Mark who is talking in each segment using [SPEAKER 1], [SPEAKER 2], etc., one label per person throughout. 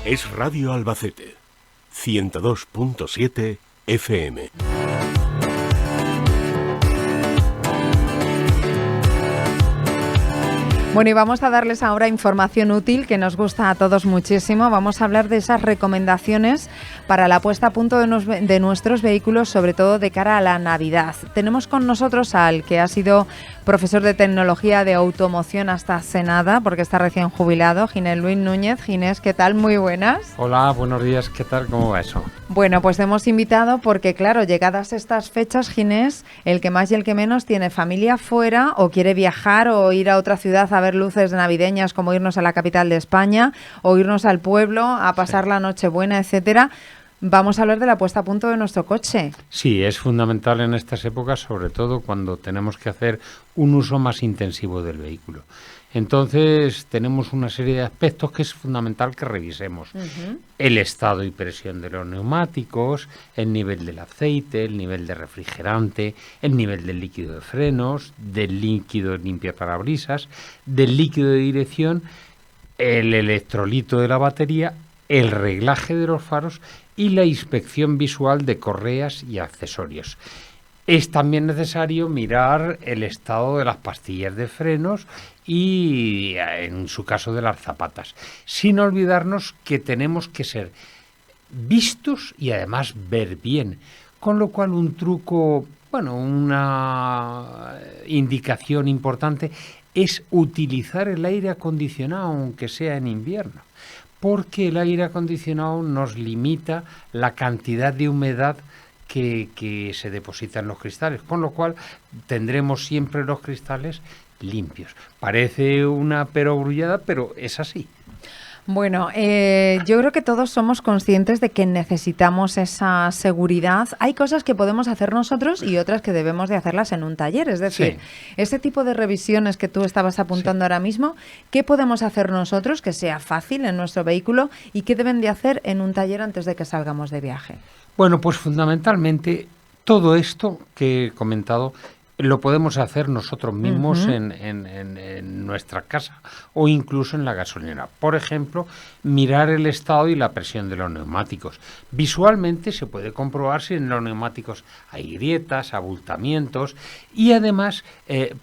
[SPEAKER 1] Es Radio Albacete, 102.7 FM.
[SPEAKER 2] Bueno, y vamos a darles ahora información útil que nos gusta a todos muchísimo. Vamos a hablar de esas recomendaciones para la puesta a punto de nuestros vehículos, sobre todo de cara a la Navidad. Tenemos con nosotros al que ha sido profesor de tecnología de automoción hasta hace nada, porque está recién jubilado, Ginés Luis Núñez. Ginés, ¿qué tal? Muy buenas.
[SPEAKER 3] Hola, buenos días. ¿Qué tal? ¿Cómo va eso?
[SPEAKER 2] Bueno, pues te hemos invitado porque, claro, llegadas estas fechas, Ginés, el que más y el que menos tiene familia fuera o quiere viajar o ir a otra ciudad a ver luces navideñas, como irnos a la capital de España o irnos al pueblo a pasar la Nochebuena, etcétera. Vamos a hablar de la puesta a punto de nuestro coche.
[SPEAKER 3] Sí, es fundamental en estas épocas, sobre todo cuando tenemos que hacer un uso más intensivo del vehículo. Entonces, tenemos una serie de aspectos que es fundamental que revisemos. El estado y presión de los neumáticos, el nivel del aceite, el nivel de refrigerante, el nivel del líquido de frenos, del líquido limpiaparabrisas, del líquido de dirección, el electrolito de la batería, el reglaje de los faros y la inspección visual de correas y accesorios. Es también necesario mirar el estado de las pastillas de frenos y, en su caso, de las zapatas, sin olvidarnos que tenemos que ser vistos y además ver bien, con lo cual un truco, una indicación importante es utilizar el aire acondicionado, aunque sea en invierno, porque el aire acondicionado nos limita la cantidad de humedad que se deposita en los cristales, con lo cual tendremos siempre los cristales limpios. Parece una perogrullada, pero es así.
[SPEAKER 2] Bueno, yo creo que todos somos conscientes de que necesitamos esa seguridad. Hay cosas que podemos hacer nosotros y otras que debemos de hacerlas en un taller. Es decir, ese tipo de revisiones que tú estabas apuntando ahora mismo, ¿qué podemos hacer nosotros que sea fácil en nuestro vehículo y qué deben de hacer en un taller antes de que salgamos de viaje?
[SPEAKER 3] Bueno, pues fundamentalmente todo esto que he comentado lo podemos hacer nosotros mismos en nuestra casa o incluso en la gasolinera. Por ejemplo, mirar el estado y la presión de los neumáticos. Visualmente se puede comprobar si en los neumáticos hay grietas, abultamientos y además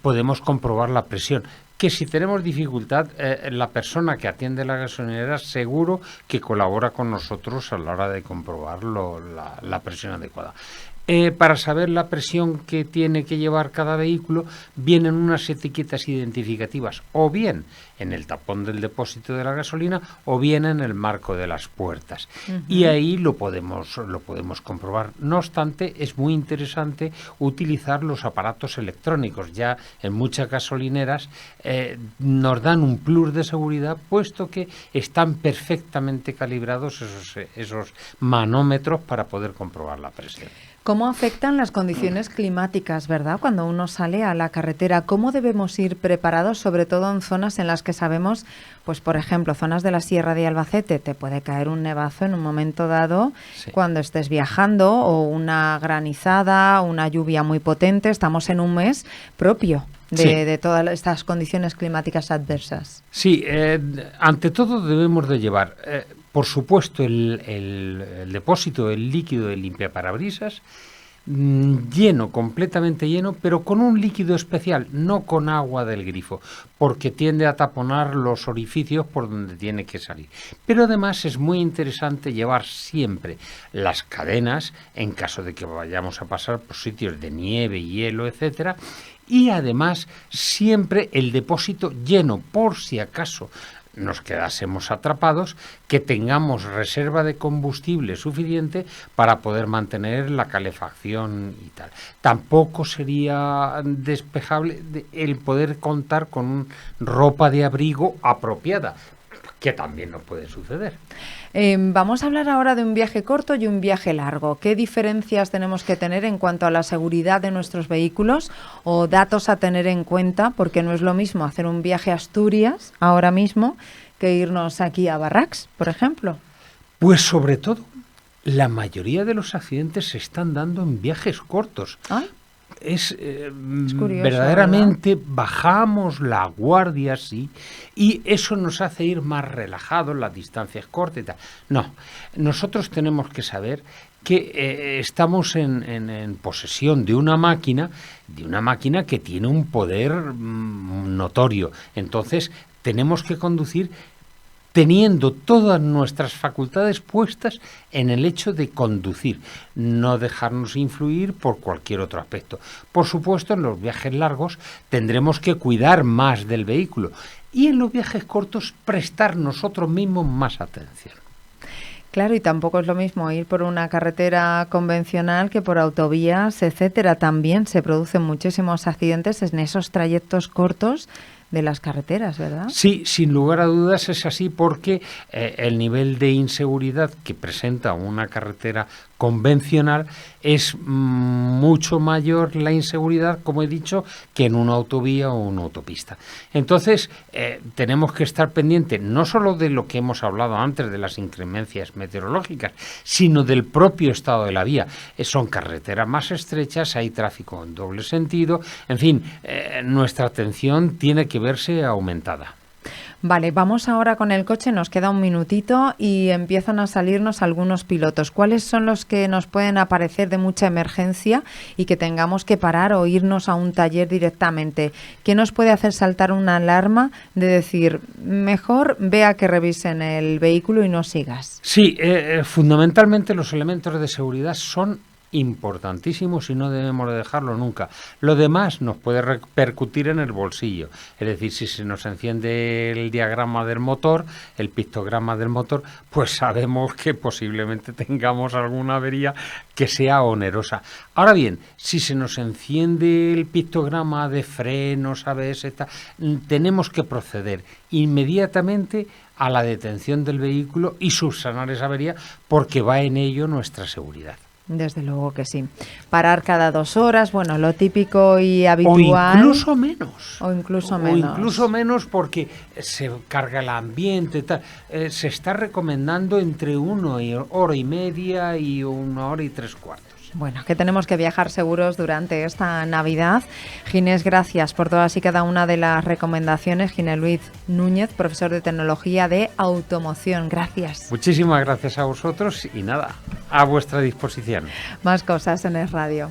[SPEAKER 3] podemos comprobar la presión. Que si tenemos dificultad, la persona que atiende la gasolinera seguro que colabora con nosotros a la hora de comprobar la presión adecuada. Para saber la presión que tiene que llevar cada vehículo, vienen unas etiquetas identificativas, o bien en el tapón del depósito de la gasolina, o bien en el marco de las puertas. Y ahí lo podemos comprobar. No obstante, es muy interesante utilizar los aparatos electrónicos. Ya en muchas gasolineras nos dan un plus de seguridad, puesto que están perfectamente calibrados esos manómetros para poder comprobar la presión.
[SPEAKER 2] ¿Cómo afectan las condiciones climáticas, verdad? Cuando uno sale a la carretera, ¿cómo debemos ir preparados, sobre todo en zonas en las que sabemos, pues por ejemplo, zonas de la Sierra de Albacete, te puede caer un nevazo en un momento dado cuando estés viajando, o una granizada, una lluvia muy potente? Estamos en un mes propio de todas estas condiciones climáticas adversas.
[SPEAKER 3] Sí, ante todo debemos de llevar, por supuesto, el depósito del líquido de limpiaparabrisas lleno, completamente lleno, pero con un líquido especial, no con agua del grifo, porque tiende a taponar los orificios por donde tiene que salir. Pero además es muy interesante llevar siempre las cadenas, en caso de que vayamos a pasar por sitios de nieve, hielo, etcétera, y además siempre el depósito lleno, por si acaso nos quedásemos atrapados, que tengamos reserva de combustible suficiente para poder mantener la calefacción y tal. Tampoco sería despejable el poder contar con ropa de abrigo apropiada, que también nos puede suceder.
[SPEAKER 2] Vamos a hablar ahora de un viaje corto y un viaje largo. ¿Qué diferencias tenemos que tener en cuanto a la seguridad de nuestros vehículos o datos a tener en cuenta? Porque no es lo mismo hacer un viaje a Asturias ahora mismo que irnos aquí a Barracks, por ejemplo.
[SPEAKER 3] Pues sobre todo, la mayoría de los accidentes se están dando en viajes cortos.
[SPEAKER 2] ¿Ay?
[SPEAKER 3] es
[SPEAKER 2] curioso,
[SPEAKER 3] verdaderamente bajamos la guardia, sí, y eso nos hace ir más relajados, las distancias cortas y tal. No, nosotros tenemos que saber que estamos en posesión de una máquina que tiene un poder notorio. Entonces, tenemos que conducir teniendo todas nuestras facultades puestas en el hecho de conducir, no dejarnos influir por cualquier otro aspecto. Por supuesto, en los viajes largos tendremos que cuidar más del vehículo y en los viajes cortos prestar nosotros mismos más atención.
[SPEAKER 2] Claro, y tampoco es lo mismo ir por una carretera convencional que por autovías, etcétera. También se producen muchísimos accidentes en esos trayectos cortos de las carreteras, ¿verdad?
[SPEAKER 3] Sí, sin lugar a dudas es así, porque el nivel de inseguridad que presenta una carretera convencional es mucho mayor la inseguridad, como he dicho, que en una autovía o una autopista. Entonces, tenemos que estar pendientes no solo de lo que hemos hablado antes, de las inclemencias meteorológicas, sino del propio estado de la vía. Son carreteras más estrechas, hay tráfico en doble sentido, en fin, nuestra atención tiene que verse aumentada.
[SPEAKER 2] Vale, vamos ahora con el coche, nos queda un minutito y empiezan a salirnos algunos pilotos. ¿Cuáles son los que nos pueden aparecer de mucha emergencia y que tengamos que parar o irnos a un taller directamente? ¿Qué nos puede hacer saltar una alarma de decir, mejor vea que revisen el vehículo y no sigas?
[SPEAKER 3] Sí, fundamentalmente los elementos de seguridad son importantísimos y no debemos de dejarlo nunca. Lo demás nos puede repercutir en el bolsillo, es decir, si se nos enciende el diagrama del motor, el pictograma del motor, pues sabemos que posiblemente tengamos alguna avería que sea onerosa. Ahora bien, si se nos enciende el pictograma de frenos, ABS, tenemos que proceder inmediatamente a la detención del vehículo y subsanar esa avería, porque va en ello nuestra seguridad.
[SPEAKER 2] Desde luego que sí. Parar cada 2 horas, bueno, lo típico y habitual.
[SPEAKER 3] O incluso menos.
[SPEAKER 2] O incluso menos
[SPEAKER 3] porque se carga el ambiente y tal. Se está recomendando entre 1 hora y media y 1 hora y 3/4.
[SPEAKER 2] Bueno, que tenemos que viajar seguros durante esta Navidad. Ginés, gracias por todas y cada una de las recomendaciones. Ginés Luis Núñez, profesor de Tecnología de Automoción. Gracias.
[SPEAKER 3] Muchísimas gracias a vosotros y nada, a vuestra disposición.
[SPEAKER 2] Más cosas en Es Radio.